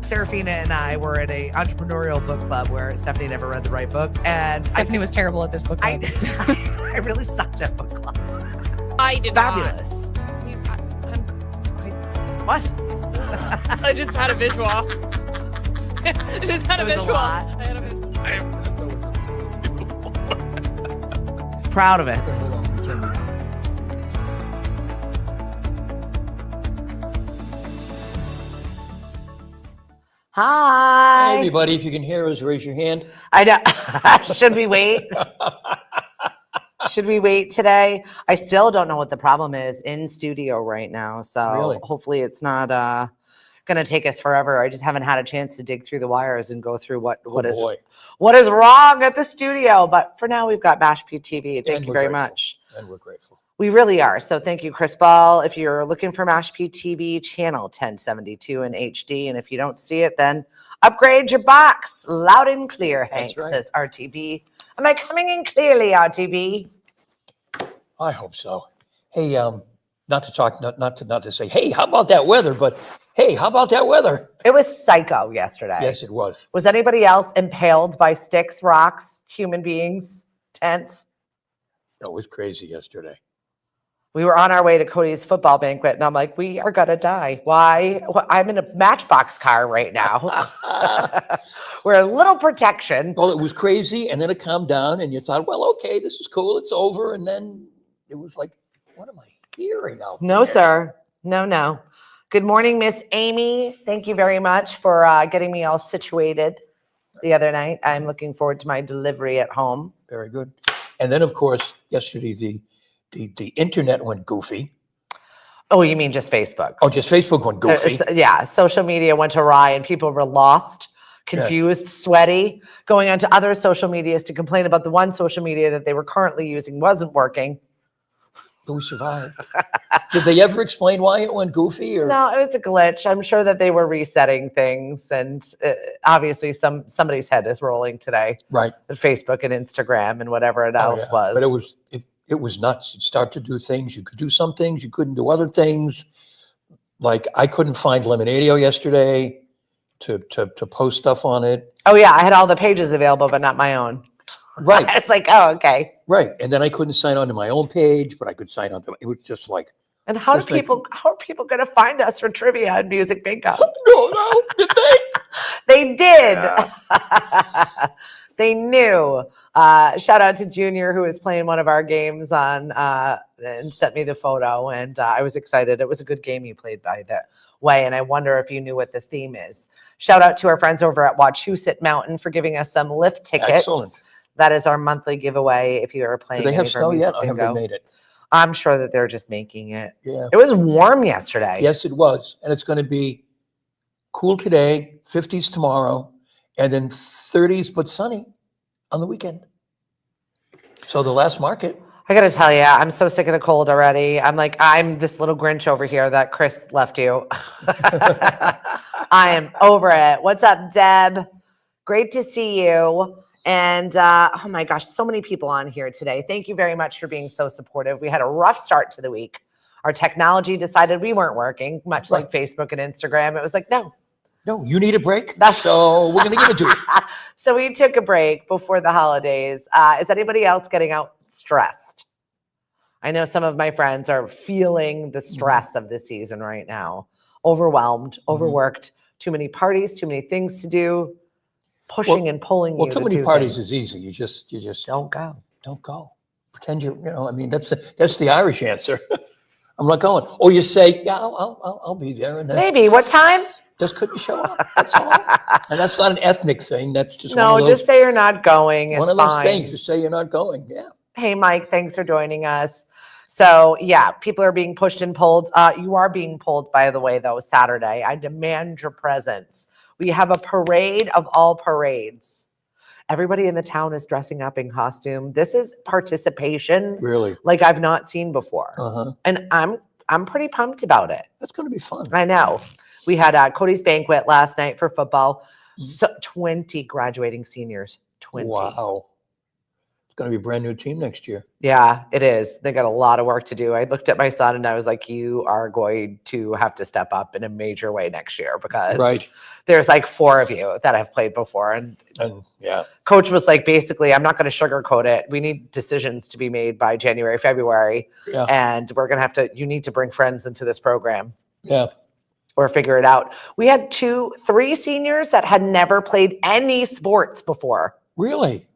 Serafina and I were at a entrepreneurial book club where Stephanie never read the right book, and Stephanie was terrible at this book club. I really sucked at book club. I did Fabulous. What? I just had a visual. I just had a It was a visual. lot. I had a visual. He's proud of it. Hi. Hey, everybody, if you can hear us, raise your hand. I know. Should we wait? Should we wait today? I still don't know what the problem is in studio right now. So Really? hopefully it's not going to take us forever. I just haven't had a chance to dig through the wires and go through what is wrong at the studio. But for now, we've got Mashpee TV. Thank you very much. And we're grateful. We really are. So thank you, Chris Ball. If you're looking for Mashpee TV, channel 1072 in HD. And if you don't see it, then upgrade your box. Loud and clear, Hank, right. says RTB. Am I coming in clearly, RTB? I hope so. Hey, not to say, hey, how about that weather? But hey, how about that weather? It was psycho yesterday. Yes, it was. Was anybody else impaled by sticks, rocks, human beings, tents? It was crazy yesterday. We were on our way to Cody's football banquet, and I'm like, we are going to die. Why? Well, I'm in a Matchbox car right now. We're a little protection. Well, it was crazy, and then it calmed down, and you thought, well, okay, this is cool, it's over. And then it was like, what am I hearing out No, there? sir. No. Good morning, Miss Amy. Thank you very much for getting me all situated the other night. I'm looking forward to my delivery at home. Very good. And then, of course, yesterday, the internet went goofy. Oh, you mean just Facebook? Oh, just Facebook went goofy. Yeah, social media went awry and people were lost, confused, sweaty, going onto other social medias to complain about the one social media that they were currently using wasn't working. But we survived. Did they ever explain why it went goofy? Or No, it was a glitch. I'm sure that they were resetting things, and obviously somebody's head is rolling today. right? With Facebook and Instagram and whatever it else was. But it was nuts. You'd start to do things. You could do some things. You couldn't do other things. Like I couldn't find Lemonadio yesterday to post stuff on it. Oh yeah, I had all the pages available, but not my own. Right. It's like, oh, okay. Right. And then I couldn't sign on to my own page, but I could sign on to it was just like, And how are Just like- people going to find us for trivia and music bingo? no, did they? They did. Yeah. They knew. Shout out to Junior, who was playing one of our games on and sent me the photo. And I was excited. It was a good game you played, by the way. And I wonder if you knew what the theme is. Shout out to our friends over at Wachusett Mountain for giving us some lift tickets. Excellent. That is our monthly giveaway if you are playing. Do they have any of our snow music yet? I haven't bingo. made it. I'm sure that they're just making it. Yeah. It was warm yesterday. Yes, it was. And it's going to be cool today, 50s tomorrow, and then 30s, but sunny on the weekend. So the last market. I got to tell you, I'm so sick of the cold already. I'm this little Grinch over here that Chris left you. I am over it. What's up, Deb? Great to see you. And oh my gosh, so many people on here today. Thank you very much for being so supportive. We had a rough start to the week. Our technology decided we weren't working, much like Facebook and Instagram. It was like, no, You need a break? That's- So we're going to give it to you. So we took a break before the holidays. Is anybody else getting out stressed? I know some of my friends are feeling the stress of the season right now. Overwhelmed, overworked, too many parties, too many things to do, pushing and pulling you. Well, too to many do parties things. is easy. You just Don't go. don't go. Pretend I mean, that's the Irish answer. I'm not going. Or you say, yeah, I'll be there. And then Maybe. What time? just couldn't show up. That's all. And that's not an ethnic thing. That's just No, one of those, just say you're not going. It's one of those fine. things. Just say you're not going. Yeah. Hey, Mike, thanks for joining us. So, yeah, people are being pushed and pulled. You are being pulled, by the way, though, Saturday. I demand your presence. We have a parade of all parades. Everybody in the town is dressing up in costume. This is participation Really. like I've not seen before. Uh-huh. And I'm pretty pumped about it. That's going to be fun. I know. We had Cody's banquet last night for football. Mhm. So 20 graduating seniors. 20. Wow. going to be a brand new team next year. Yeah, it is. They got a lot of work to do. I looked at my son and I was like, you are going to have to step up in a major way next year because Right. there's like 4 of you that have played before. And yeah, coach was like, basically, I'm not going to sugarcoat it. We need decisions to be made by January, February. yeah, And we're going to have to, you need to bring friends into this program yeah. or figure it out. We had 3 seniors that had never played any sports before Really?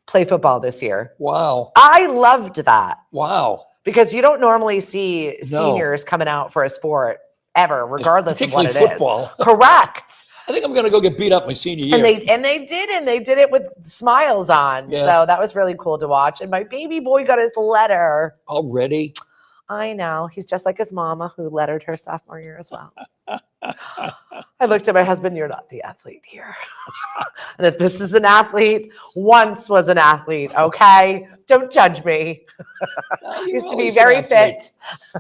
play football this year. Wow. I loved that. Wow. Because you don't normally see No. seniors coming out for a sport ever, regardless of what it Particularly football. is. Correct. I think I'm going to go get beat up my senior year. And they did it with smiles on. Yeah. So that was really cool to watch. And my baby boy got his letter. Already? I know. He's just like his mama who lettered her sophomore year as well. I looked at my husband, you're not the athlete here. And if this is an athlete, once was an athlete, okay? Don't judge me. No, you're Used to be always an very athlete.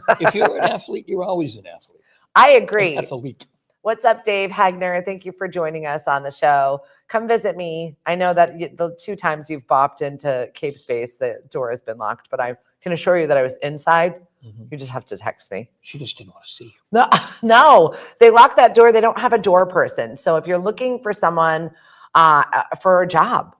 fit. If you're an athlete, you're always an athlete. I agree. An athlete. What's up, Dave Hagner? Thank you for joining us on the show. Come visit me. I know that the 2 times you've bopped into Cape Space, the door has been locked, but I can assure you that I was inside. Mhm. You just have to text me. She just didn't want to see you. No, they lock that door. They don't have a door person. So if you're looking for someone for a job,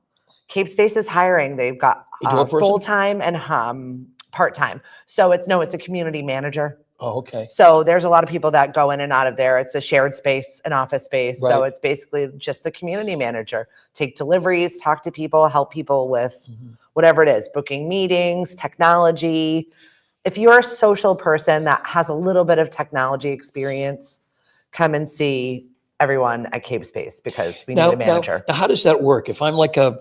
Cape Space is hiring. They've got A door person? full-time and part-time. So it's a community manager. Oh, okay. So there's a lot of people that go in and out of there. It's a shared space, an office space. So Right. it's basically just the community manager. Take deliveries, talk to people, help people with Mhm. whatever it is, booking meetings, technology. If you're a social person that has a little bit of technology experience, come and see everyone at Cape Space because we need a manager. Now, how does that work? If I'm like a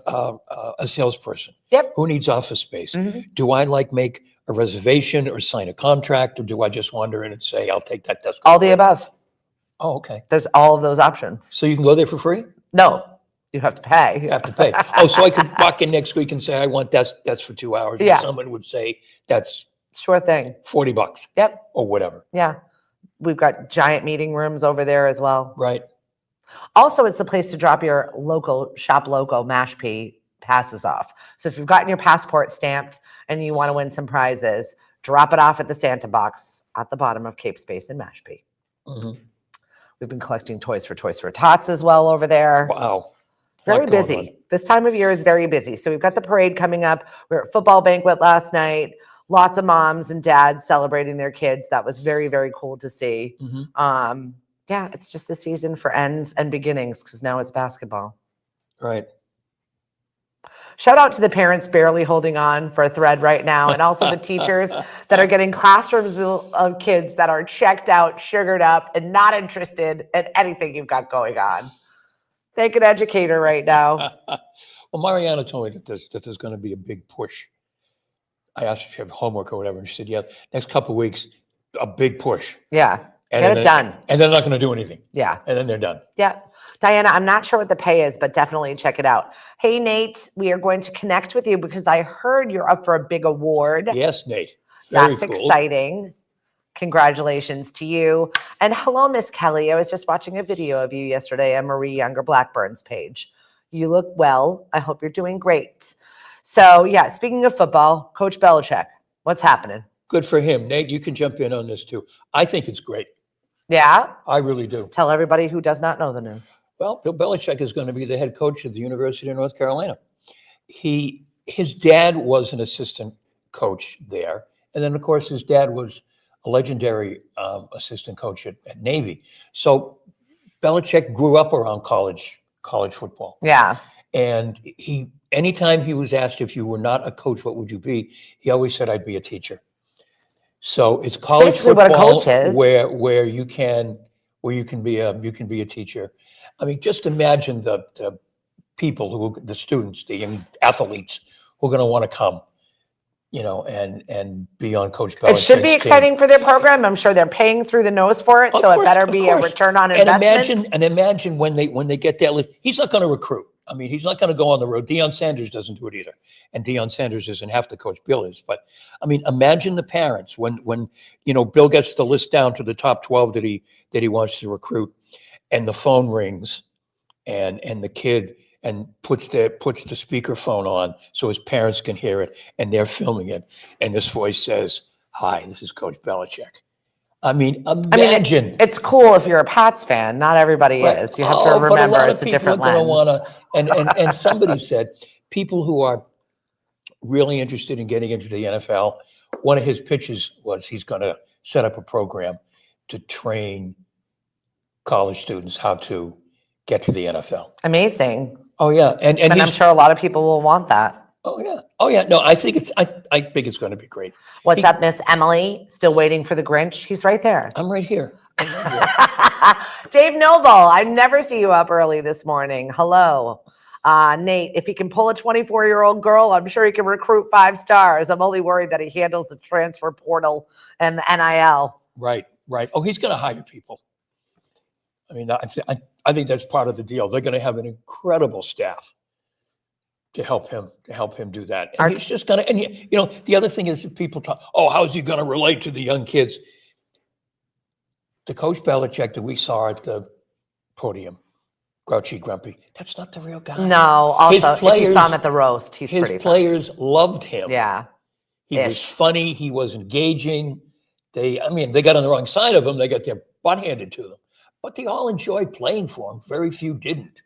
salesperson Yep. who needs office space, Mhm. do I like make a reservation or sign a contract, or do I just wander in and say, I'll take that desk? All the above. Oh, okay. There's all of those options. So you can go there for free? No, you have to pay. You have to pay. Oh, so I could walk in next week and say, I want that's for 2 hours. Yeah. And someone would say, that's Sure thing. $40 Yep. or whatever. Yeah. We've got giant meeting rooms over there as well. Right. Also, it's the place to drop your local Mashpee passes off. So if you've gotten your passport stamped and you want to win some prizes, drop it off at the Santa box at the bottom of Cape Space in Mashpee. Mhm. We've been collecting Toys for Tots as well over there. Wow. Very Lot going busy. on. This time of year is very busy. So we've got the parade coming up. We were at football banquet last night. Lots of moms and dads celebrating their kids. That was very, very cool to see. Mhm. Yeah, it's just the season for ends and beginnings because now it's basketball. Right. Shout out to the parents barely holding on for a thread right now, and also the teachers that are getting classrooms of kids that are checked out, sugared up, and not interested in anything you've got going on. Thank an educator right now. Well, Mariana told me that there's going to be a big push. I asked if you have homework or whatever, and she said, yeah, next couple of weeks, a big push. Yeah, And get then it done. And they're not going to do anything. Yeah. And then they're done. Yeah. Diana, I'm not sure what the pay is, but definitely check it out. Hey, Nate, we are going to connect with you because I heard you're up for a big award. Yes, Nate. Very That's cool. exciting. Congratulations to you. And hello, Miss Kelly. I was just watching a video of you yesterday on Marie Younger Blackburn's page. You look well. I hope you're doing great. So, yeah, speaking of football, Coach Belichick, what's happening? Good for him. Nate, you can jump in on this too. I think it's great. Yeah? I really do. Tell everybody who does not know the news. Well, Bill Belichick is going to be the head coach of the University of North Carolina. His dad was an assistant coach there. And then, of course, his dad was a legendary assistant coach at Navy. So Belichick grew up around college football. Yeah. And anytime he was asked, if you were not a coach, what would you be? He always said, I'd be a teacher. So it's college basically what a football coach is. where you can be a teacher. I mean, just imagine the people the students, the young athletes who are going to want to come, and be on Coach Belichick's It should be team. exciting for their program. I'm sure they're paying through the nose for it, Of so it course, better of be a course. return on And investment. imagine when they get that list, he's not going to recruit. I mean, he's not going to go on the road. Deion Sanders doesn't do it either. And Deion Sanders isn't half the coach Bill is. But I mean, imagine the parents when Bill gets the list down to the top 12 that he wants to recruit, and the phone rings, and the kid and puts the speakerphone on so his parents can hear it, and they're filming it, and this voice says, "Hi, this is Coach Belichick." I mean, imagine. It's cool if you're a Pats fan. Not everybody Right. is. You have to But a remember lot of it's a people different are gonna lens. and somebody said people who are really interested in getting into the NFL, one of his pitches was he's going to set up a program to train college students how to get to the NFL. Amazing. Oh yeah, and And I'm he's, sure a lot of people will want that. oh yeah. No, I think it's going to be great. What's up, Miss Emily? Still waiting for the Grinch? He's right there. I'm right here. Dave Noble, I never see you up early this morning. Hello. Nate, if he can pull a 24-year-old girl, I'm sure he can recruit 5 stars. I'm only worried that he handles the transfer portal and the NIL. Right. Oh, he's going to hire people. I mean, I think that's part of the deal. They're going to have an incredible staff to help him do that. And he's just going to, and you know, the other thing is that people talk, oh, how's he going to relate to the young kids? The Coach Belichick that we saw at the podium, grouchy, grumpy, that's not the real guy. No, also, if you saw him at the roast, he's pretty His players loved him. Yeah. He was funny. He was engaging. They got on the wrong side of him. They got their butt handed to them. But they all enjoyed playing for him. Very few didn't.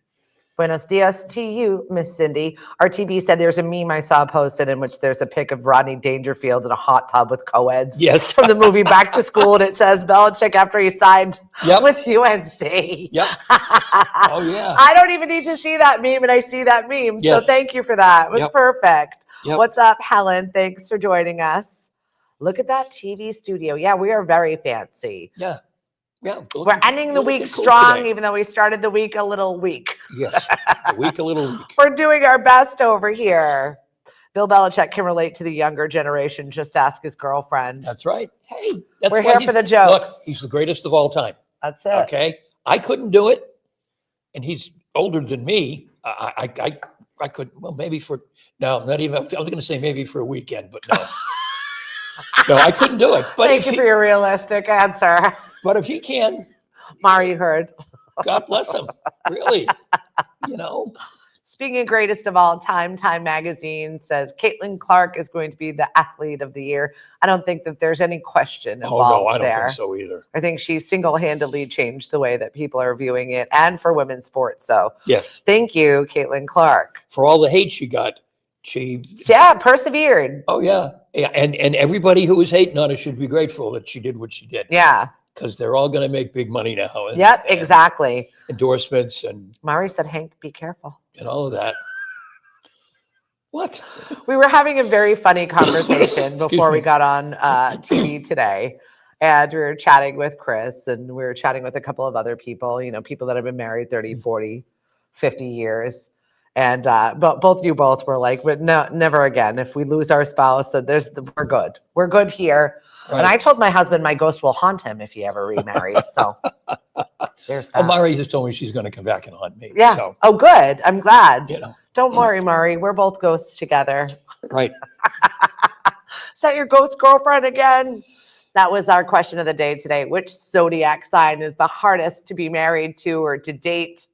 Buenos dias to you, Miss Cindy. RTB said there's a meme I saw posted in which there's a pic of Rodney Dangerfield in a hot tub with co-eds. Yes. From the movie Back to School, and it says Belichick after he signed with UNC. Yep. Oh, yeah. I don't even need to see that meme, and I see that meme. Yes. So thank you for that. It was perfect. Yep. What's up, Helen? Thanks for joining us. Look at that TV studio. Yeah, we are very fancy. Yeah. Yeah, we're ending the week strong, even though we started the week a little weak. Yes, a little weak. We're doing our best over here. Bill Belichick can relate to the younger generation. Just ask his girlfriend. That's right. Hey, we're here for the jokes. Look, he's the greatest of all time. That's it. Okay, I couldn't do it, and he's older than me. I could. Well, maybe for no, not even. I was going to say maybe for a weekend, but no. No, I couldn't do it. But Thank you for your realistic answer. But if he can, Mari heard. God bless him. Really, you know. Speaking of greatest of all time, Time Magazine says Caitlin Clark is going to be the athlete of the year. I don't think that there's any question involved there. Oh no, I don't think so either. I think she single-handedly changed the way that people are viewing it, and for women's sports. So yes, thank you, Caitlin Clark, for all the hate she got. She persevered. Oh yeah, and everybody who was hating on her should be grateful that she did what she did. Yeah. Because they're all going to make big money now. And, exactly. Endorsements and. Mari said, Hank, be careful. And all of that. What? We were having a very funny conversation before we got on TV today. And we were chatting with Chris, and we were chatting with a couple of other people, you know, people that have been married 30, 40, 50 years. And but both were like, but no, never again. If we lose our spouse, then we're good. We're good here. Right. And I told my husband my ghost will haunt him if he ever remarries. So there's that. Mari just told me she's going to come back and haunt me. Yeah. So. Oh, good. I'm glad. You know. Don't worry, Mari. We're both ghosts together. Right. Is that your ghost girlfriend again? That was our question of the day today. Which zodiac sign is the hardest to be married to or to date?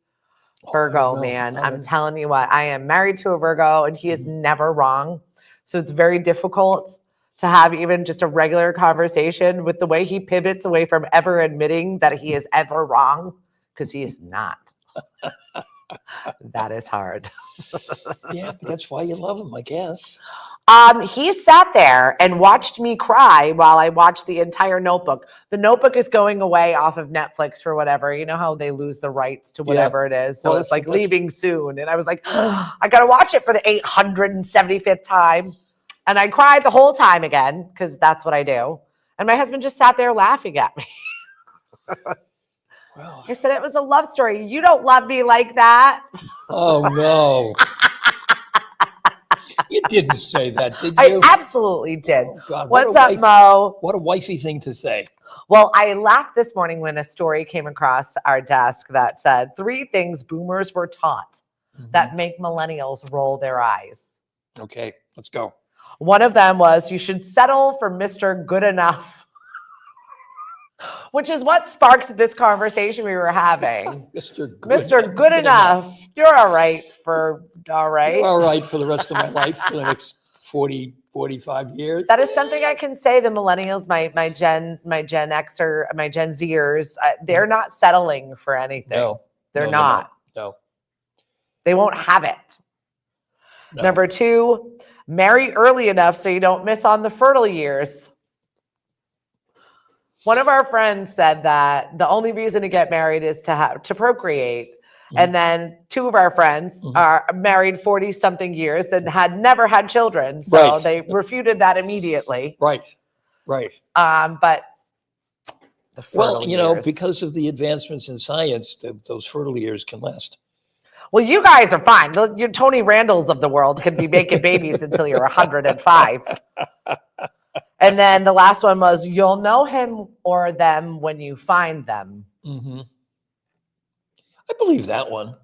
Virgo, man. I'm telling you what, I am married to a Virgo, and he is never wrong. So it's very difficult to have even just a regular conversation with the way he pivots away from ever admitting that he is ever wrong, because he is not. That is hard. Yeah, but that's why you love him, I guess. He sat there and watched me cry while I watched the entire Notebook. The Notebook is going away off of Netflix for whatever. You know how they lose the rights to whatever it is. So it's like leaving soon. And I was like, I got to watch it for the 875th time. And I cried the whole time again, because that's what I do. And my husband just sat there laughing at me. Well, I said, it was a love story. You don't love me like that. Oh, no. You didn't say that, did I you? absolutely did. Oh, God. What's up, Mo? What a wifey thing to say. Well, I laughed this morning when a story came across our desk that said 3 things boomers were taught that make millennials roll their eyes. Okay, let's go. One of them was you should settle for Mr. Good Enough. which is what sparked this conversation we were having. Mr. Mr. Good enough. You're all right for all right. You're all right for the rest of my life for the next 40, 45 years. That is something I can say. The millennials, my Gen X or my Gen Zers, they're not settling for anything. No, they're no, not. No. They won't have it. No. Number 2, marry early enough so you don't miss on the fertile years. One of our friends said that the only reason to get married is to procreate. Mm-hmm. And then 2 of our friends are married 40-something years and had never had children. So they refuted that immediately. Right. But the fertile years. Because of the advancements in science, those fertile years can last. Well, you guys are fine. Your Tony Randalls of the world can be making babies until you're 105. And then the last one was, you'll know him or them when you find them. Mm-hmm. I believe that one.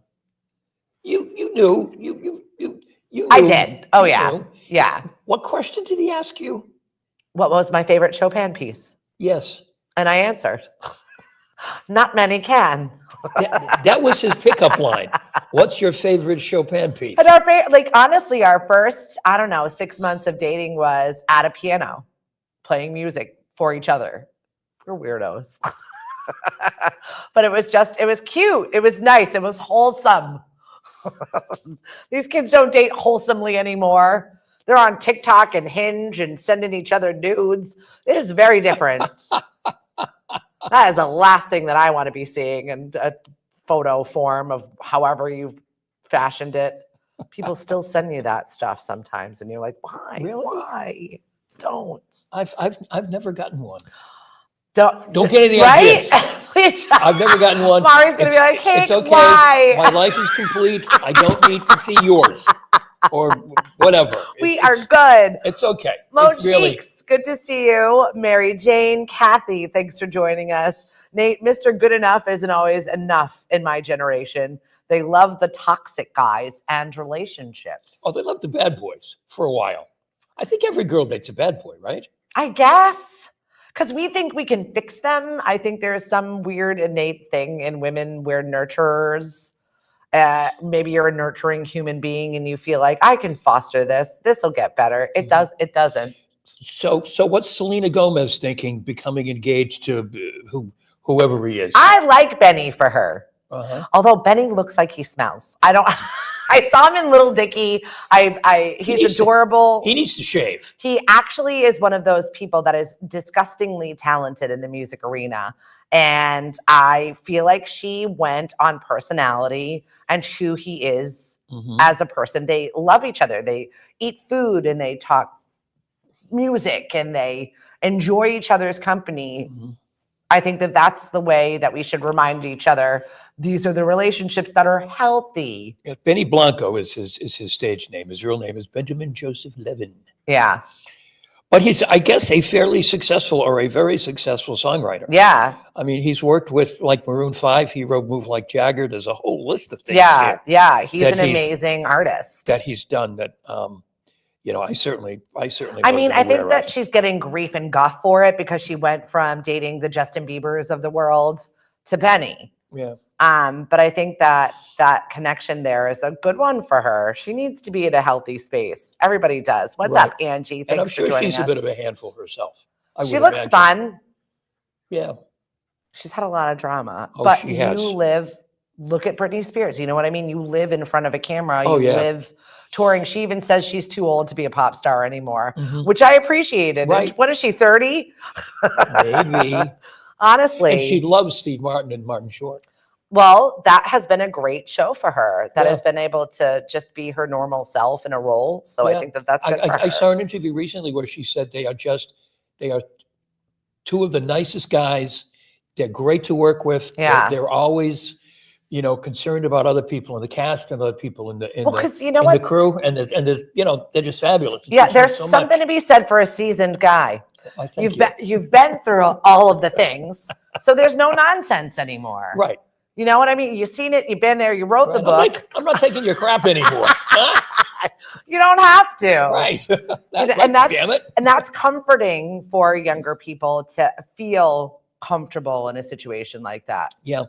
You knew. You knew. I did. Oh, yeah. Knew. Yeah. What question did he ask you? What was my favorite Chopin piece? Yes. And I answered. Not many can. That was his pickup line. What's your favorite Chopin piece? And honestly, our first, 6 months of dating was at a piano, playing music for each other. We're weirdos. But it was cute. It was nice. It was wholesome. These kids don't date wholesomely anymore. They're on TikTok and Hinge and sending each other nudes. It is very different. That is the last thing that I want to be seeing in a photo form of however you've fashioned it. People still send you that stuff sometimes, and you're like, why? Really? Why? Don't. I've never gotten one. Don't get any right? ideas. I've never gotten one. Mari's gonna be like, hey, it's okay. Why? My life is complete. I don't need to see yours or whatever. We are good. It's okay. Mo It's really Cheeks, good to see you. Mary Jane, Kathy, thanks for joining us. Nate, Mr. Good Enough isn't always enough in my generation. They love the toxic guys and relationships. Oh, they love the bad boys for a while. I think every girl dates a bad boy, right? I guess. Because we think we can fix them. I think there's some weird innate thing in women. We're nurturers. Maybe you're a nurturing human being and you feel like, I can foster this. This will get better. It does. It doesn't. So what's Selena Gomez thinking, becoming engaged to whoever he is? I like Benny for her. Uh-huh. Although Benny looks like he smells. I saw him in Little Dicky. He's adorable. He needs to shave. He actually is one of those people that is disgustingly talented in the music arena. And I feel like she went on personality and who he is as a person. They love each other. They eat food and they talk music and they enjoy each other's company. Mm-hmm. I think that that's the way that we should remind each other. These are the relationships that are healthy. Yeah, Benny Blanco is his stage name. His real name is Benjamin Joseph Levin. Yeah. But he's, I guess, a fairly successful or a very successful songwriter. Yeah. I mean, he's worked with like Maroon 5. He wrote Move Like Jagger. There's a whole list of things. Yeah. Yeah. He's an amazing artist. That he's done that, I certainly. I mean, I think that she's getting grief and guff for it because she went from dating the Justin Biebers of the world to Benny. Yeah. But I think that connection there is a good one for her. She needs to be in a healthy space. Everybody does. What's up, Angie? Thanks and I'm sure for joining she's us. a bit of a handful herself. She looks fun. Yeah. She's had a lot of drama. Oh, but she has. Look at Britney Spears. You know what I mean? You live in front of a camera. You live touring. She even says she's too old to be a pop star anymore, which I appreciated. Right. What is she, 30? Maybe. Honestly. And she loves Steve Martin and Martin Short. Well, that has been a great show for her. That has been able to just be her normal self in a role. So I think that's good for her. I saw an interview recently where she said they are two of the nicest guys. They're great to work with. Yeah. They're always, concerned about other people in the cast and other people in the the crew. And there's, they're just fabulous. Yeah, there's something to be said for a seasoned guy. You've been through all of the things. So there's no nonsense anymore. Right. You know what I mean? You've seen it. You've been there. You wrote the book. I'm not taking your crap anymore. Huh? You don't have to. Right. Damn it. And that's comforting for younger people to feel comfortable in a situation like that. Yeah,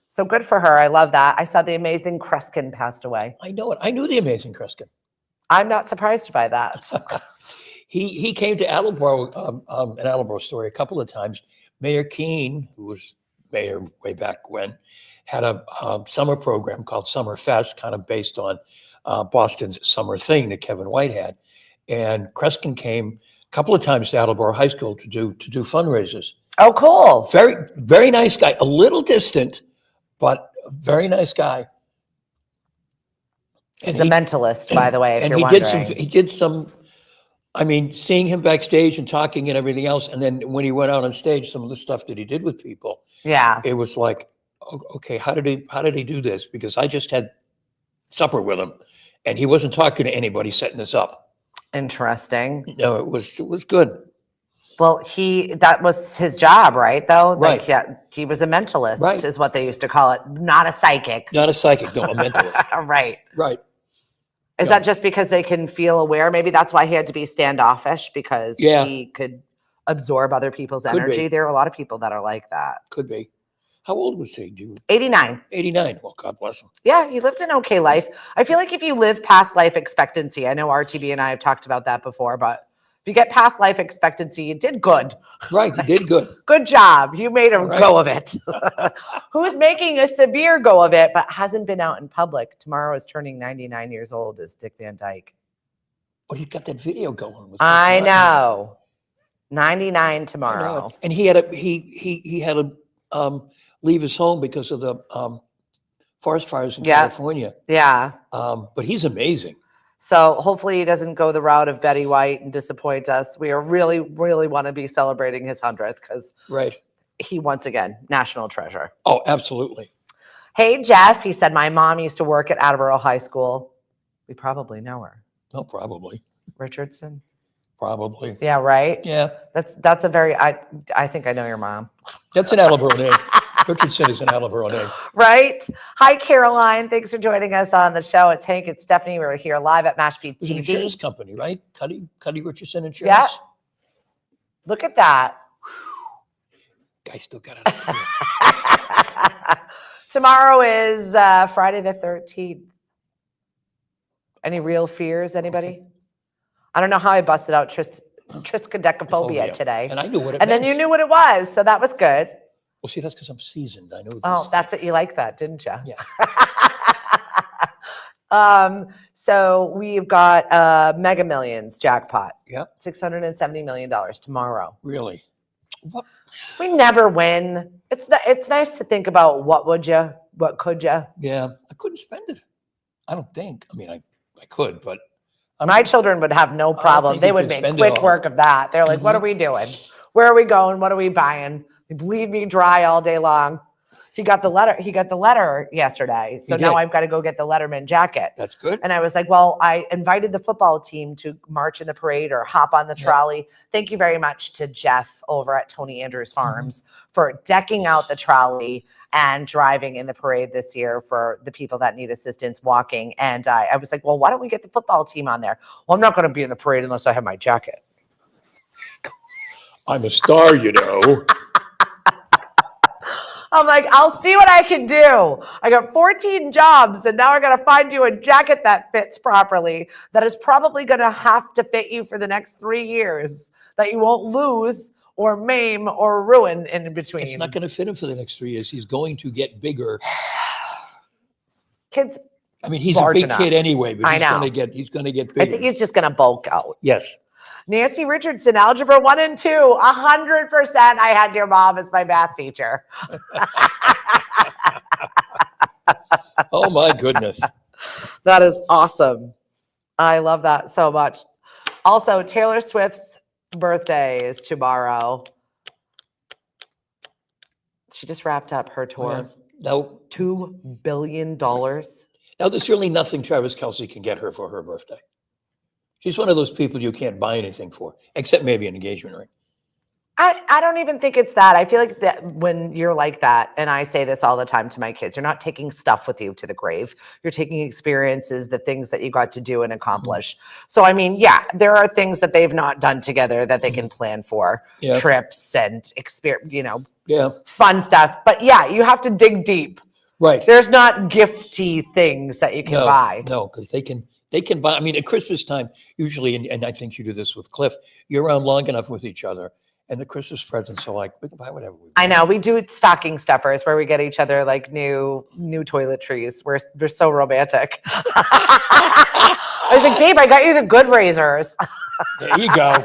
So good for her. I love that. I saw the amazing Kreskin passed away. I know it. I knew the amazing Kreskin. I'm not surprised by that. He came to Attleboro, an Attleboro story a couple of times. Mayor Keene, who was mayor way back when, had a summer program called Summer Fest, kind of based on Boston's Summer Thing that Kevin White had. And Kreskin came a couple of times to Attleboro High School to do fundraisers. Oh, cool. Very, very nice guy. A little distant, but a very nice guy. He's a mentalist, by the way, if And you're he wondering. did some. I mean, seeing him backstage and talking and everything else, and then when he went out on stage, some of the stuff that he did with people, Yeah. it was like, okay, how did he do this? Because I just had supper with him, and he wasn't talking to anybody setting this up. Interesting. No, it was good. Well, that was his job, right? Though, Right. Like, yeah, he was a mentalist, Right. is what they used to call it, not a psychic. Not a psychic, no, a mentalist. Right. Right. Is Yeah. that just because they can feel aware? Maybe that's why he had to be standoffish, because Yeah. he could absorb other people's Could be. energy. There are a lot of people that are like that. Could be. How old was he? 89. 89. Well, God bless him. Yeah, he lived an okay life. I feel like if you live past life expectancy, I know RTB and I have talked about that before, but if you get past life expectancy, you did good. Right, he did good. Good job. You made a All right. go of it. Who's making a severe go of it, but hasn't been out in public? Tomorrow is turning 99 years old, is Dick Van Dyke. Oh, he's got that video going. With I Martin. know. 99 I know. tomorrow. And he had to leave his home because of the forest fires in Yeah. California. Yeah. But he's amazing. So hopefully he doesn't go the route of Betty White and disappoint us. We are really, really want to be celebrating his 100th because Right. he, once again, national treasure. Oh, absolutely. Hey, Jeff, he said, my mom used to work at Attleboro High School. We probably know her. No, probably. Richardson? Probably. Yeah, right? Yeah. That's a very, I think I know your mom. That's an Attleboro name. Richardson is an Attleboro name. Right? Hi, Caroline. Thanks for joining us on the show. It's Hank and Stephanie. We're here live at Mashpee It was an insurance TV. company, right? Cuddy Richardson Insurance. Yeah. Look at that. Guy still got it. Tomorrow is Friday the 13th. Any real fears, anybody? I don't know how I busted out triskaidekaphobia Phobia. today. And I knew what it And then meant. you knew what it was, so that was good. Well, see, that's because I'm seasoned. I know these Oh, that's it. things. You like that, didn't you? Yeah. So we've got Mega Millions jackpot. Yep. $670 million tomorrow. Really? What? We never win. It's nice to think about what could you. Yeah, I couldn't spend it. I don't think. I mean, I could, but My children would have no problem. think They you would could make spend it quick all. work of that. They're like, what are Mhm. we doing? Where are we going? What are we buying? They bleed me dry all day long. He got the letter yesterday. So He now did. I've got to go get the Letterman jacket. that's good. And I was like, well, I invited the football team to march in the parade or hop on the Yeah. trolley. Thank you very much to Jeff over at Tony Andrews Mm-hmm. Farms for decking out the trolley and driving in the parade this year for the people that need assistance walking. And I was like, well, why don't we get the football team on there? Well, I'm not going to be in the parade unless I have my jacket. I'm a star, you know. I'm like, I'll see what I can do. I got 14 jobs, and now I got to find you a jacket that fits properly, that is probably going to have to fit you for the next 3 years, that you won't lose or maim or ruin in between. It's not going to fit him for the next 3 years. He's going to get bigger. Kids, I mean, he's Large a big enough. kid anyway, but I he's know. going to get I bigger. think he's just going to bulk out. Yes. Nancy Richardson, Algebra 1 and 2, 100%. I had your mom as my math teacher. Oh my goodness. That is awesome. I love that so much. Also, Taylor Swift's birthday is tomorrow. She just wrapped up her tour. Now, $2 billion. there's really nothing Travis Kelce can get her for her birthday. She's one of those people you can't buy anything for, except maybe an engagement ring. I don't even think it's that. I feel like that when you're like that, and I say this all the time to my kids, you're not taking stuff with you to the grave. You're taking experiences, the things that you got to do and accomplish. So, I mean, yeah, there are things that they've not done together that they can plan for, Yeah. trips and experience, Yeah. fun stuff. But yeah, you have to dig deep. Right. There's not gifty things that you can buy. No, because they can buy. I mean, at Christmas time, usually, and I think you do this with Cliff, you're around long enough with each other, and the Christmas presents are like, we can buy whatever we want. I know we do stocking stuffers where we get each other like new toiletries. We're so romantic. I was like, babe, I got you the good razors. There you go.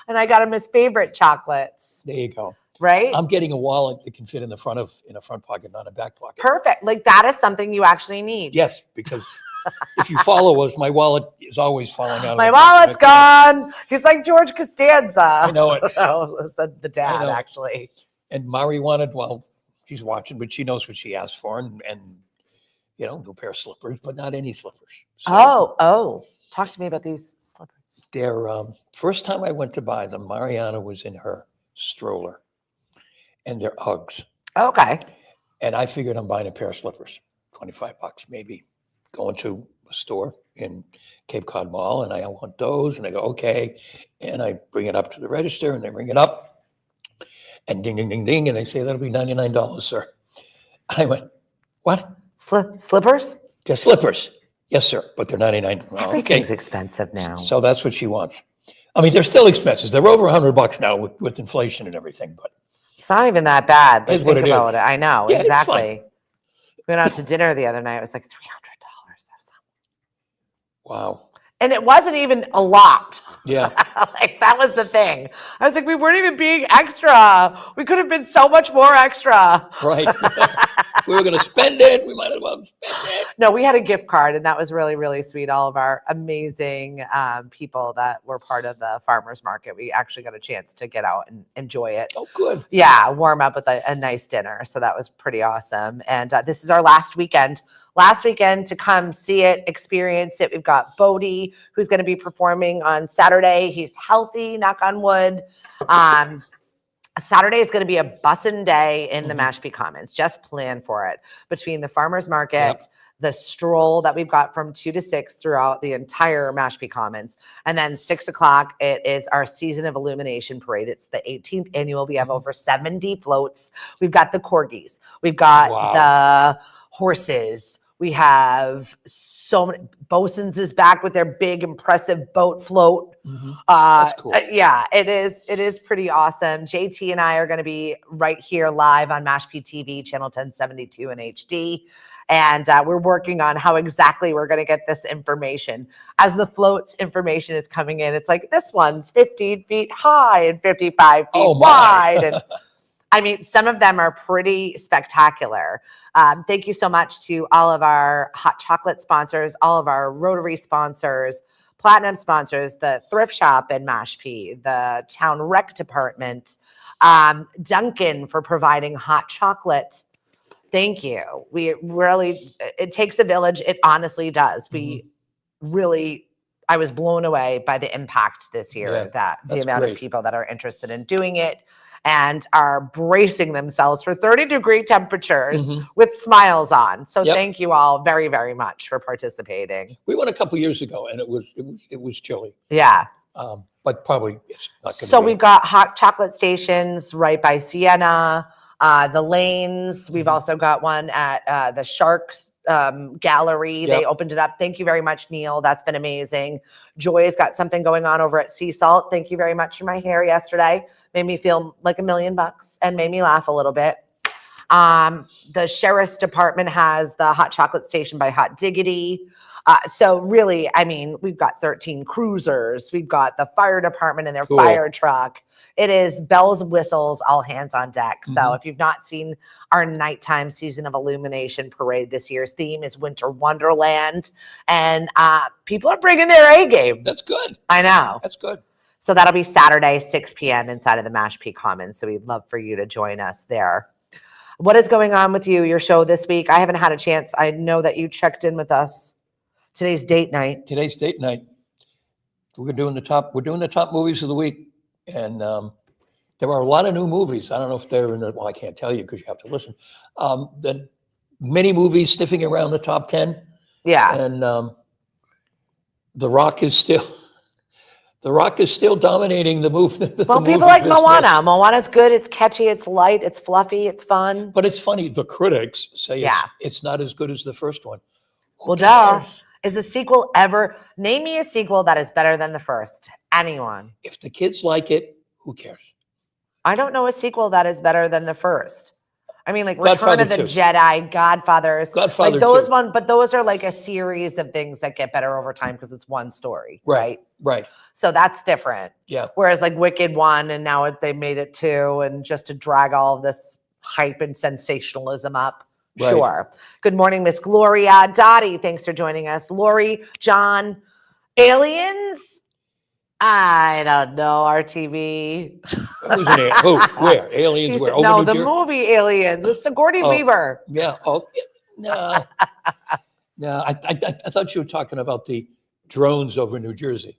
And I got him his favorite chocolates. There you go. Right? I'm getting a wallet that can fit in a front pocket, not a back pocket. Perfect. Like that is something you actually need. Yes, because if you follow us, my wallet is always falling out. My wallet's gone. He's like George Costanza. I know it. Oh, it was the dad, actually. And Mari wanted, well, she's watching, but she knows what she asked for, and new pair of slippers, but not any slippers. So Talk to me about these slippers. They're first time I went to buy them, Mariana was in her stroller, and they're Uggs. Okay. And I figured I'm buying a pair of slippers, $25 maybe. Going to a store in Cape Cod Mall, and I want those, and I go, okay. And I bring it up to the register, and they ring it up, and ding, ding, ding, ding, and they say, that'll be $99, sir. I went, what? Slippers? They're slippers. Yes, sir, but they're $99. Well, Everything's expensive now. So that's what she wants. I mean, they're still expensive. They're over $100 now with inflation and everything, but it's not even that bad. It's Like, what think it about is. it. I know, Yeah, it's exactly. fine. We went out to dinner the other night. It was like $300. wow. And it wasn't even a lot. Yeah. Like that was the thing. I was like, we weren't even being extra. We could have been so much more extra. Right. If we were going to spend it, we might as well spend it. No, we had a gift card, and that was really, really sweet. All of our amazing people that were part of the farmers market, we actually got a chance to get out and enjoy it. Oh, good. Yeah, warm up with a nice dinner. So that was pretty awesome. And this is our last weekend to come see it, experience it. We've got Bodie, who's going to be performing on Saturday. He's healthy, knock on wood. Saturday is going to be a bussin' day in the Mashpee Commons. Just plan for it. Between the farmers market, the stroll that we've got from 2 to 6 throughout the entire Mashpee Commons. And then 6 o'clock, it is our Season of Illumination Parade. It's the 18th annual. We have over 70 floats. We've got the corgis. We've got the horses. We have so many. Bosun's is back with their big, impressive boat float. That's cool. Yeah, it is pretty awesome. JT and I are going to be right here live on Mashpee TV, channel 1072 in HD. And we're working on how exactly we're going to get this information. As the floats information is coming in, it's like, this one's 15 feet high and 55 feet wide. And I mean, some of them are pretty spectacular. Thank you so much to all of our hot chocolate sponsors, all of our Rotary sponsors, platinum sponsors, the thrift shop in Mashpee, the town rec department, Duncan for providing hot chocolate. Thank you. We really, it takes a village. It honestly does. We really, I was blown away by the impact this year, that the amount of people that are interested in doing it and are bracing themselves for 30-degree temperatures with smiles on. So thank you all very, very much for participating. We went a couple years ago, and it was chilly. Yeah. But probably it's not going to. So we've got hot chocolate stations right by Sienna, the lanes. We've also got one at the Sharks gallery. They opened it up. Thank you very much, Neil. That's been amazing. Joy's got something going on over at Sea Salt. Thank you very much for my hair yesterday. Made me feel like $1 million and made me laugh a little bit. The sheriff's department has the hot chocolate station by Hot Diggity. So really, I mean, we've got 13 cruisers. We've got the fire department and their fire truck. It is bells, whistles, all hands on deck. So if you've not seen our nighttime Season of Illumination parade, this year's theme is Winter Wonderland. And people are bringing their A game. That's good. I know. That's good. So that'll be Saturday, 6 p.m. inside of the Mashpee Commons. So we'd love for you to join us there. What is going on with you, your show this week? I haven't had a chance. I know that you checked in with us. Today's date night. Today's date night. We're doing the top movies of the week, and There are a lot of new movies. I don't know if they're in the, well, I can't tell you because you have to listen. The many movies sniffing around the top 10. Yeah. And The Rock is still dominating the movement. Well, people like Moana. Moana's good. It's catchy. It's light. It's fluffy. It's fun. But it's funny. The critics say Yeah. it's not as good as the first one. Who Well, duh. cares? Is a sequel ever? Name me a sequel that is better than the first. Anyone. If the kids like it, who cares? I don't know a sequel that is better than the first. I mean, like Return of the Godfather 2. Jedi, Godfathers, Godfather like those 2. but those are like a series of things that get better over time because it's one story, right? Right. So that's different. Yeah. Whereas like Wicked 1 and now they made it 2, and just to drag all of this hype and sensationalism up. Right. Sure. Good morning, Miss Gloria. Dottie, thanks for joining us. Lori, John, aliens? I don't know, RTV. Who's in it? Who? Where? Aliens? Where? Over No, New the Jersey? movie Aliens with Sigourney Oh. Weaver. Yeah. Oh, no. No, I thought you were talking about the drones over New Jersey.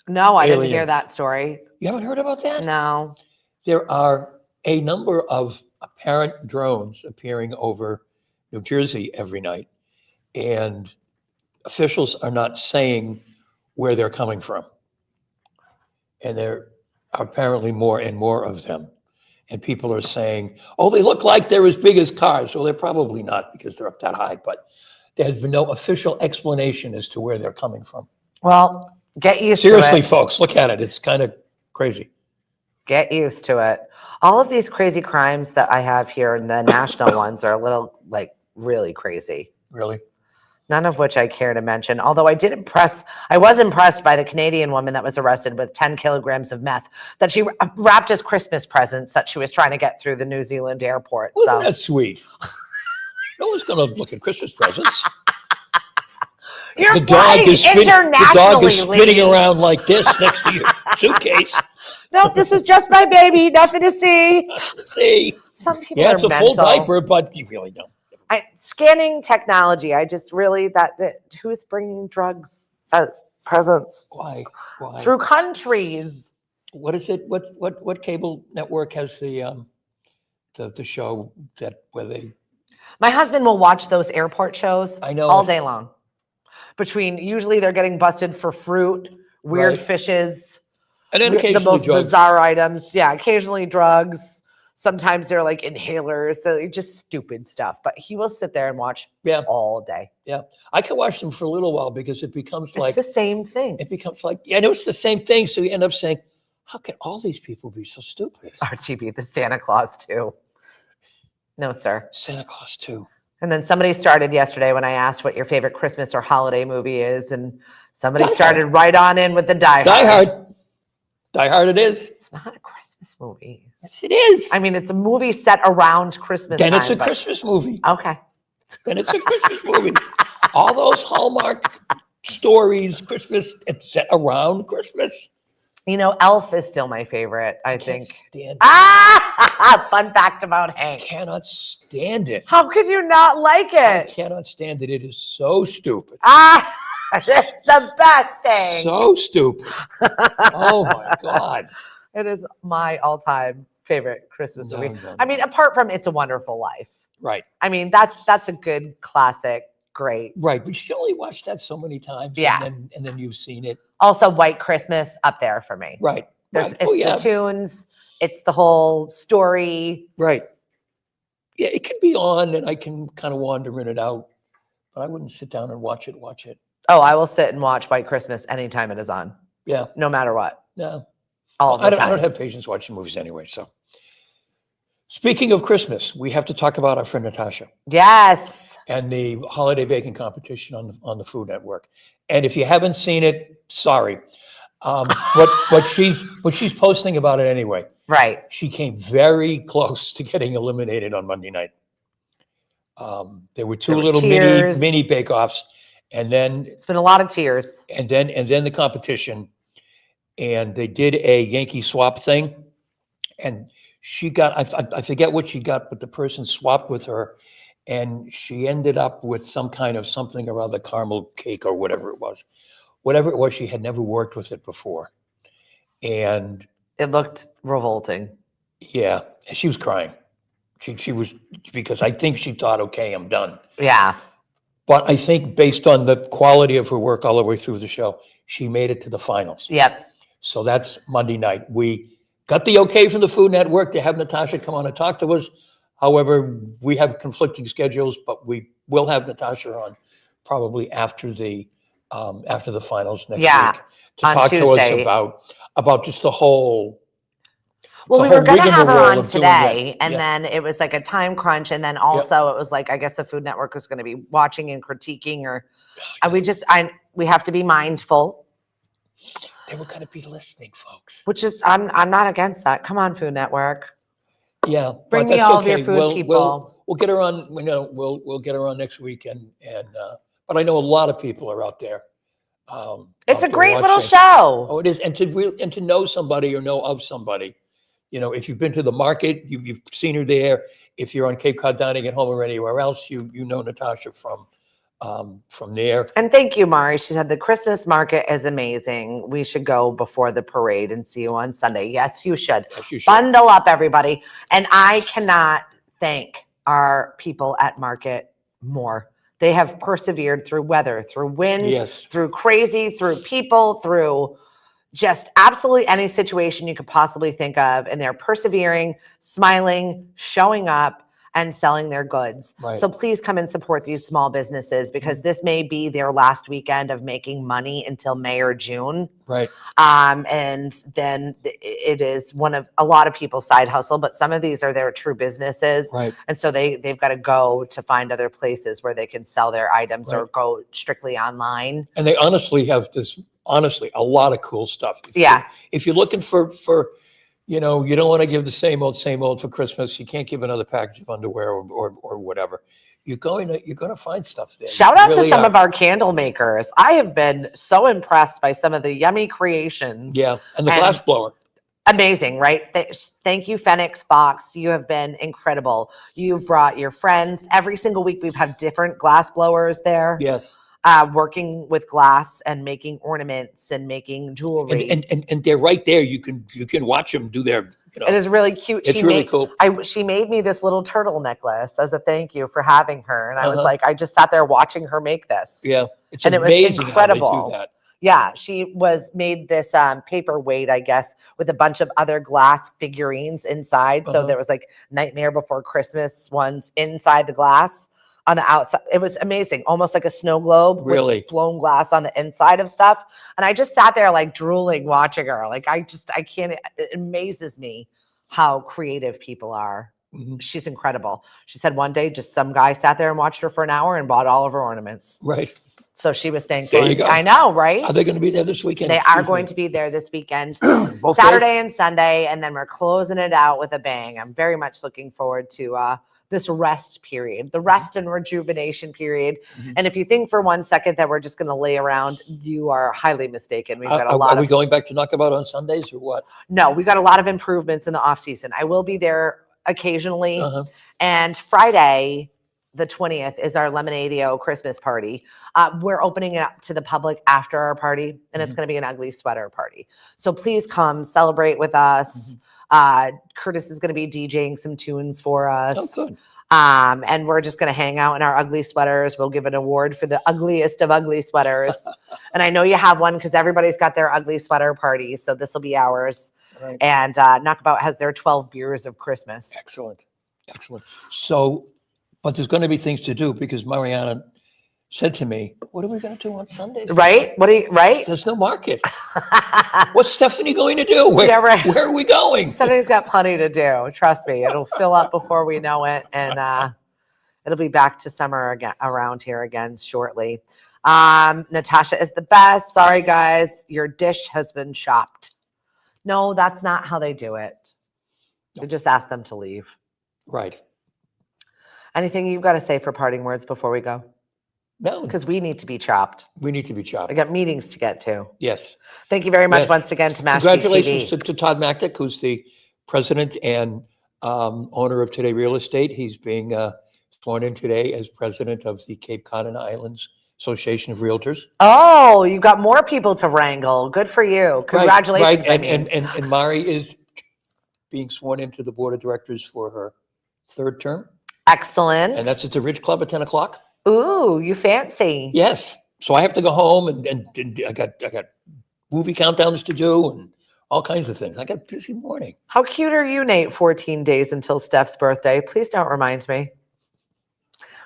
No, I didn't hear Aliens. that story. You haven't heard about that? No. There are a number of apparent drones appearing over New Jersey every night, and officials are not saying where they're coming from. And there are apparently more and more of them. And people are saying, oh, they look like they're as big as cars. Well, they're probably not because they're up that high, but there has been no official explanation as to where they're coming from. Well, get used Seriously, to it. folks, look at it. It's kind of crazy. Get used to it. All of these crazy crimes that I have here and the national ones are a little like really crazy. Really? None of which I care to mention. Although I was impressed by the Canadian woman that was arrested with 10 kilograms of meth that she wrapped as Christmas presents that she was trying to get through the New Zealand airport. Wasn't that sweet? No one's going to look at Christmas presents. You're the dog is internationally, spinning lady. around like this next to your suitcase. Nope, this is just my baby. Nothing to see. See? Some people Yeah, are it's a mental. full diaper, but you really don't. Scanning technology. I just really that who's bringing drugs as presents Why? through countries? What is it? What cable network has the show that where they? My husband will watch those airport shows I know. all day long. Usually they're getting busted for fruit, weird Right. fishes, And then the occasionally most drugs. bizarre items. Yeah, occasionally drugs. Sometimes they're like inhalers, so just stupid stuff. But he will sit there and watch Yeah. all day. Yeah, I can watch them for a little while because it becomes like It's the same thing. yeah, I know it's the same thing. So you end up saying, how can all these people be so stupid? RTB, the Santa Claus too. No, sir. Santa Claus too. And then somebody started yesterday when I asked what your favorite Christmas or holiday movie is, and somebody Die started right on in with the Die Hard. Die Hard. Die Hard it is. It's not a Christmas movie. Yes, it is. I mean, it's a movie set around Christmas Then time. it's a but- Christmas movie. Okay. Then it's a Christmas movie. All those Hallmark stories, Christmas, it's set around Christmas. You know, Elf is still my favorite, I Can't think. stand it. Ah, fun fact about Hank. Cannot stand it. How could you not like I it? cannot stand it. It is so stupid. Ah, it's the best thing. So stupid. Oh my God. It is my all-time favorite Christmas movie. No. I mean, apart from It's a Wonderful Life. Right. I mean, that's a good classic, great. Right. But you only watch that so many times. Yeah. And then you've seen it. Also, White Christmas up there for me. Right. There's Right. it's the tunes, it's the whole story. Right. Yeah, it can be on and I can kind of wander in and out, but I wouldn't sit down and watch it. Oh, I will sit and watch White Christmas anytime it is on, Yeah. no matter what. No. All the I time. don't have patience watching movies anyway. So speaking of Christmas, we have to talk about our friend Natasha Yes. and the holiday baking competition on the Food Network. And if you haven't seen it, sorry. But she's posting about it anyway. Right. She came very close to getting eliminated on Monday night. There were two There were little tears. mini bake-offs, and then It's been a lot of tears. the competition, and they did a Yankee swap thing, and she got I forget what she got, but the person swapped with her, and she ended up with some kind of something around the caramel cake or whatever it was. Whatever it was, she had never worked with it before, and It looked revolting. Yeah, and she was crying. She was, because I think she thought, okay, I'm done. Yeah. But I think based on the quality of her work all the way through the show, she made it to the finals. Yep. So that's Monday night. We got the okay from the Food Network to have Natasha come on and talk to us. However, we have conflicting schedules, but we will have Natasha on probably after the finals next Yeah, week to on talk to Tuesday. us about just the whole. Well, the we were whole going to have her rigmarole on of doing that. today, and Yeah. then it was like a time crunch, and then also it was like I guess the Food Network was going to be watching and critiquing, or and we have to be mindful. They were going to be listening, folks. Which is I'm not against that. Come on, Food Network. Yeah, Bring but me that's all of your okay. food people. We'll get her on. We'll get her on next week, but I know a lot of people are out there. It's out a there great little watching. show. Oh, it is, and to know somebody or know of somebody. If you've been to the market, you've seen her there. If you're on Cape Cod dining at home or anywhere else, you know Natasha from there. And thank you, Mari. She said the Christmas market is amazing. We should go before the parade and see you on Sunday. Yes, you should. Yes, you should. Bundle up, everybody. And I cannot thank our people at market more. They have persevered through weather, through wind, Yes. through crazy, through people, through just absolutely any situation you could possibly think of. And they're persevering, smiling, showing up, and selling their goods. Right. So please come and support these small businesses, because this may be their last weekend of making money until May or June. Right. And then it is a lot of people's side hustle, but some of these are their true businesses. Right. And so they've got to go to find other places where they can sell their items or go strictly online. And they honestly have a lot of cool stuff. If you're looking for you don't want to give the same old for Christmas. You can't give another package of underwear or whatever. You're going to find stuff there. Shout out to some of our candle makers. I have been so impressed by some of the yummy creations. Yeah, and the glass blower. Amazing, right? Thank you, Phoenix Box. You have been incredible. You've brought your friends. Every single week we've had different glass blowers there. Yes. Working with glass and making ornaments and making jewelry. And they're right there. You can watch them do their. It is really cute. It's really cool. She made me this little turtle necklace as a thank you for having her, and I was like, I just sat there watching her make this. Yeah, it's and amazing it was incredible. How they do that. Yeah, she made this paperweight, I guess, with a bunch of other glass figurines inside. So there was like Nightmare Before Christmas ones inside the glass. On the outside, it was amazing, almost like a snow globe with blown glass on the inside of stuff. And I just sat there like drooling watching her. Like I can't, it amazes me how creative people are. Mm-hmm. She's incredible. She said one day just some guy sat there and watched her for an hour and bought all of her ornaments. Right. So she was thankful. There you go. I know, right? Are they going to be there this weekend? They are going to be there this weekend, Saturday and Sunday, and then we're closing it out with a bang. I'm very much looking forward to this rest period, the rest and rejuvenation period. Mm-hmm. And if you think for 1 second that we're just going to lay around, you are highly mistaken. We've got a lot. Are we going back to Knockabout on Sundays or what? No, we got a lot of improvements in the off season. I will be there occasionally. And Friday, the 20th, is our Lemonadio Christmas party. We're opening it up to the public after our party, and it's going to be an ugly sweater party. So please come celebrate with us. Curtis is going to be DJing some tunes for us. Oh, good. And we're just going to hang out in our ugly sweaters. We'll give an award for the ugliest of ugly sweaters. And I know you have one because everybody's got their ugly sweater party. So this will be ours. Right. And Knockabout has their 12 beers of Christmas. Excellent. So, but there's going to be things to do because Mariana said to me, what are we going to do on Sundays? Right? Right? There's no market. What's Stephanie going to do? Where are we going? Stephanie's got plenty to do. Trust me. It'll fill up before we know it. And it'll be back to summer again around here again shortly. Natasha is the best. Sorry, guys. Your dish has been chopped. No, that's not how they do it. You just ask them to leave. Right. Anything you've got to say for parting words before we go? No. Because we need to be chopped. We need to be chopped. I got meetings to get to. Yes. Thank you very much once again to Mashpee Congratulations TV. to Todd Mactic, who's the president and owner of Today Real Estate. He's being sworn in today as president of the Cape Cod and Islands Association of Realtors. Oh, you got more people to wrangle. Good for you. Congratulations. Right. And Mari is being sworn into the board of directors for her third term. Excellent. And that's at the Ridge Club at 10 o'clock. Ooh, you fancy. Yes. So I have to go home and I got movie countdowns to do and all kinds of things. I got a busy morning. How cute are you, Nate? 14 days until Steph's birthday. Please don't remind me.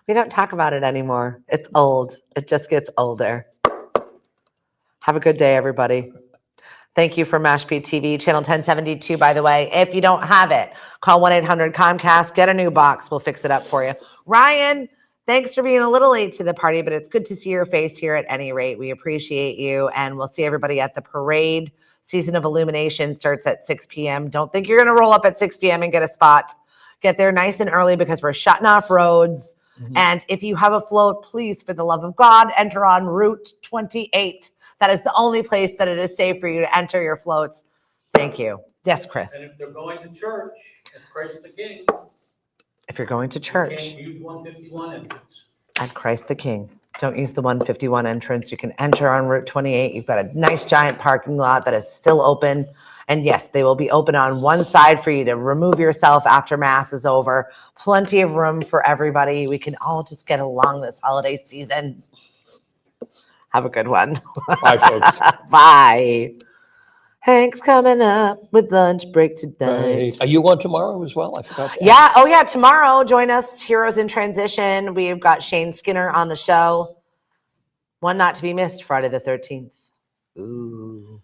We don't talk about it anymore. It's old. It just gets older. Have a good day, everybody. Thank you for Mashpee TV, channel 1072, by the way. If you don't have it, call 1-800-COMCAST, get a new box. We'll fix it up for you. Ryan, thanks for being a little late to the party, but it's good to see your face here at any rate. We appreciate you, and we'll see everybody at the parade. Season of Illumination starts at 6 p.m. Don't think you're going to roll up at 6 p.m. and get a spot. Get there nice and early because we're shutting off roads. Mm-hmm. And if you have a float, please, for the love of God, enter on Route 28. That is the only place that it is safe for you to enter your floats. Thank you. Yes, Chris. And if they're going to church at Christ the King. If you're going to church. You can't use 151 entrance. At Christ the King. Don't use the 151 entrance. You can enter on Route 28. You've got a nice giant parking lot that is still open. And yes, they will be open on one side for you to remove yourself after Mass is over. Plenty of room for everybody. We can all just get along this holiday season. Have a good one. Bye, folks. Bye. Hank's coming up with lunch break tonight. Right. Are you on tomorrow as well? I forgot that. Yeah. Oh, yeah. Tomorrow, join us, Heroes in Transition. We've got Shane Skinner on the show. One not to be missed, Friday the 13th. Ooh.